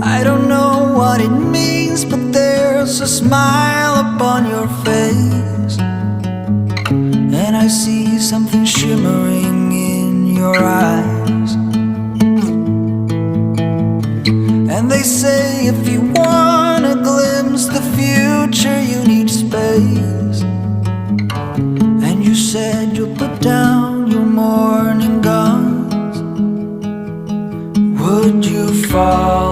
I don't know what it means, but there's a smile upon your face, and I see something shimmering in your eyes. And they say if you want to glimpse the future, you need space. And you said you'll put down your morning guns. Would you fall